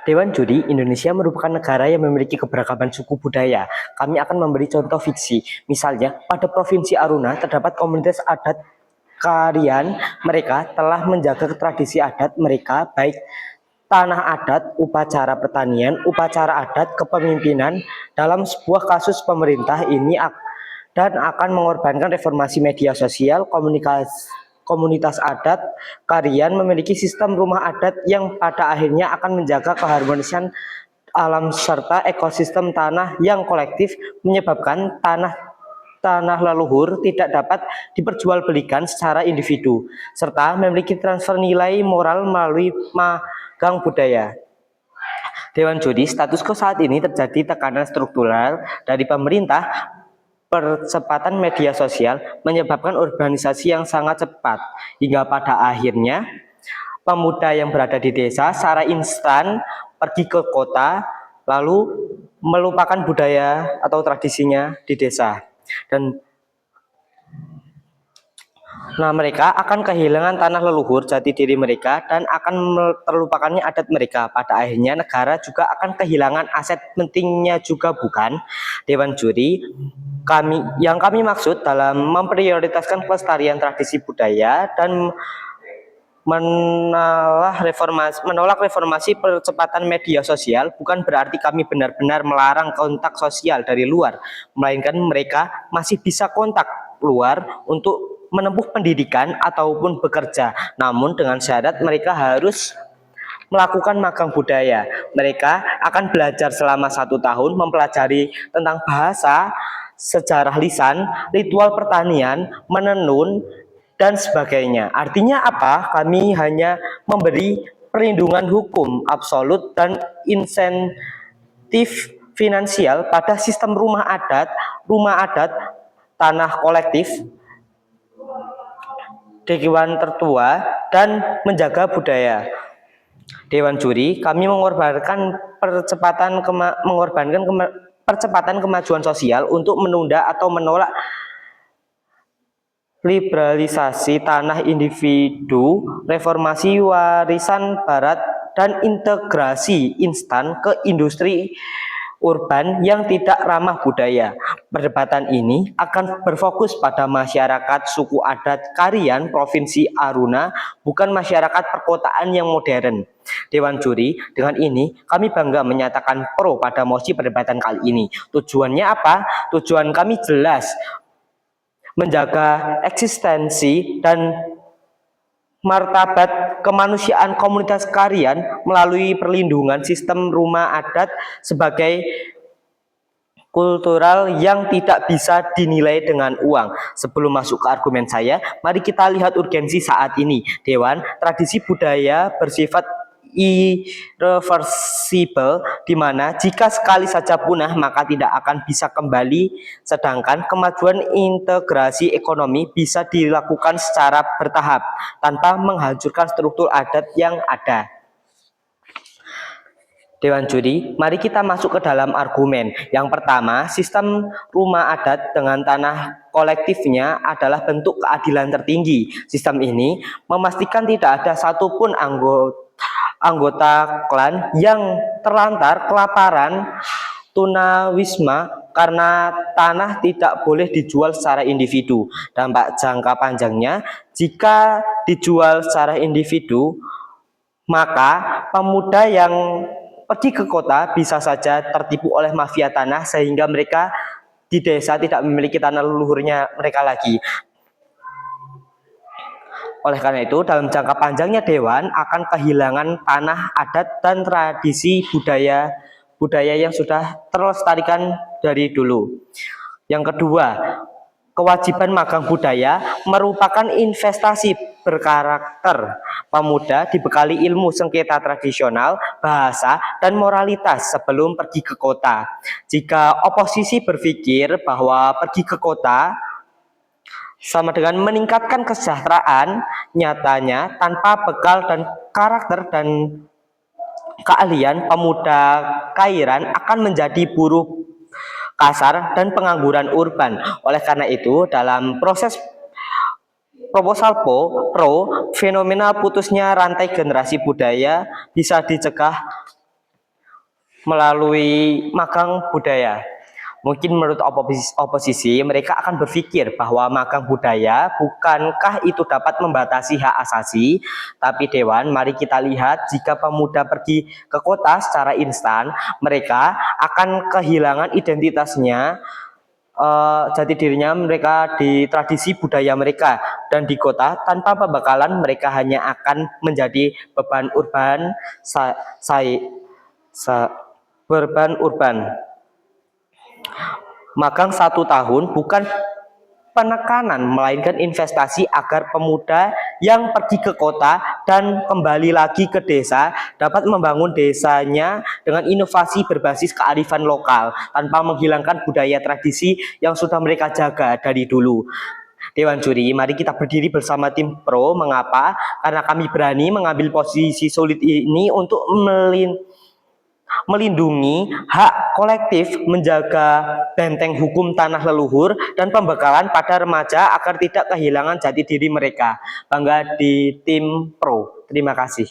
Dewan Juri, Indonesia merupakan negara yang memiliki keberagaman suku budaya. Kami akan memberi contoh fiksi. Misalnya, pada Provinsi Aruna terdapat komunitas adat Karian. Mereka telah menjaga tradisi adat mereka, baik tanah adat, upacara pertanian, upacara adat, kepemimpinan. Dalam sebuah kasus pemerintah ini dan akan mengorbankan reformasi media sosial, komunitas adat Karian memiliki sistem rumah adat yang pada akhirnya akan menjaga keharmonisan alam serta ekosistem tanah yang kolektif, menyebabkan tanah leluhur tidak dapat diperjualbelikan secara individu, serta memiliki transfer nilai moral melalui magang budaya. Dewan Juri, status quo saat ini terjadi tekanan struktural dari pemerintah. Percepatan media sosial menyebabkan urbanisasi yang sangat cepat, hingga pada akhirnya pemuda yang berada di desa secara instan pergi ke kota, lalu melupakan budaya atau tradisinya di desa. Mereka akan kehilangan tanah leluhur jati diri mereka dan akan terlupakannya adat mereka. Pada akhirnya negara juga akan kehilangan aset pentingnya juga, bukan? Dewan Juri, kami maksud dalam memprioritaskan pelestarian tradisi budaya dan menolak reformasi percepatan media sosial bukan berarti kami benar-benar melarang kontak sosial dari luar, melainkan mereka masih bisa kontak luar untuk menempuh pendidikan ataupun bekerja, namun dengan syarat mereka harus melakukan magang budaya. Mereka akan belajar selama 1 tahun mempelajari tentang bahasa, sejarah lisan, ritual pertanian, menenun, dan sebagainya. Artinya apa? Kami hanya memberi perlindungan hukum absolut dan insentif finansial pada sistem rumah adat, tanah kolektif, dewan tertua, dan menjaga budaya. Dewan Juri, kami mengorbankan percepatan kemajuan sosial untuk menunda atau menolak liberalisasi tanah individu, reformasi warisan barat, dan integrasi instan ke industri urban yang tidak ramah budaya. Perdebatan ini akan berfokus pada masyarakat suku adat Karian Provinsi Aruna, bukan masyarakat perkotaan yang modern. Dewan Juri, dengan ini kami bangga menyatakan pro pada mosi perdebatan kali ini. Tujuannya apa? Tujuan kami jelas, menjaga eksistensi dan martabat kemanusiaan komunitas Karian melalui perlindungan sistem rumah adat sebagai kultural yang tidak bisa dinilai dengan uang. Sebelum masuk ke argumen saya, mari kita lihat urgensi saat ini. Dewan, tradisi budaya bersifat irreversible, di mana jika sekali saja punah maka tidak akan bisa kembali, sedangkan kemajuan integrasi ekonomi bisa dilakukan secara bertahap tanpa menghancurkan struktur adat yang ada. Dewan Juri, mari kita masuk ke dalam argumen. Yang pertama, sistem rumah adat dengan tanah kolektifnya adalah bentuk keadilan tertinggi. Sistem ini memastikan tidak ada satupun anggota klan yang terlantar kelaparan, tunawisma, karena tanah tidak boleh dijual secara individu. Dampak jangka panjangnya, jika dijual secara individu, maka pemuda yang pergi ke kota bisa saja tertipu oleh mafia tanah, sehingga mereka di desa tidak memiliki tanah leluhurnya mereka lagi. Oleh karena itu, dalam jangka panjangnya Dewan akan kehilangan tanah adat dan tradisi budaya yang sudah terlestarikan dari dulu. Yang kedua, kewajiban magang budaya merupakan investasi berkarakter. Pemuda dibekali ilmu sengketa tradisional, bahasa, dan moralitas sebelum pergi ke kota. Jika oposisi berpikir bahwa pergi ke kota sama dengan meningkatkan kesejahteraan, nyatanya tanpa bekal dan karakter dan keahlian, pemuda Karian akan menjadi buruh kasar dan pengangguran urban. Oleh karena itu, dalam proses proposal pro, fenomena putusnya rantai generasi budaya bisa dicegah melalui magang budaya. Mungkin menurut oposisi, mereka akan berpikir bahwa magang budaya bukankah itu dapat membatasi hak asasi, tapi Dewan, mari kita lihat jika pemuda pergi ke kota secara instan, mereka akan kehilangan identitasnya, jati dirinya mereka di tradisi budaya mereka, dan di kota tanpa pembekalan mereka hanya akan menjadi beban urban, beban urban. Magang 1 tahun bukan penekanan, melainkan investasi agar pemuda yang pergi ke kota dan kembali lagi ke desa dapat membangun desanya dengan inovasi berbasis kearifan lokal tanpa menghilangkan budaya tradisi yang sudah mereka jaga dari dulu. Dewan Juri, mari kita berdiri bersama tim Pro. Mengapa? Karena kami berani mengambil posisi sulit ini untuk melindungi hak kolektif, menjaga benteng hukum tanah leluhur, dan pembekalan pada remaja agar tidak kehilangan jati diri mereka. Bangga di tim Pro. Terima kasih.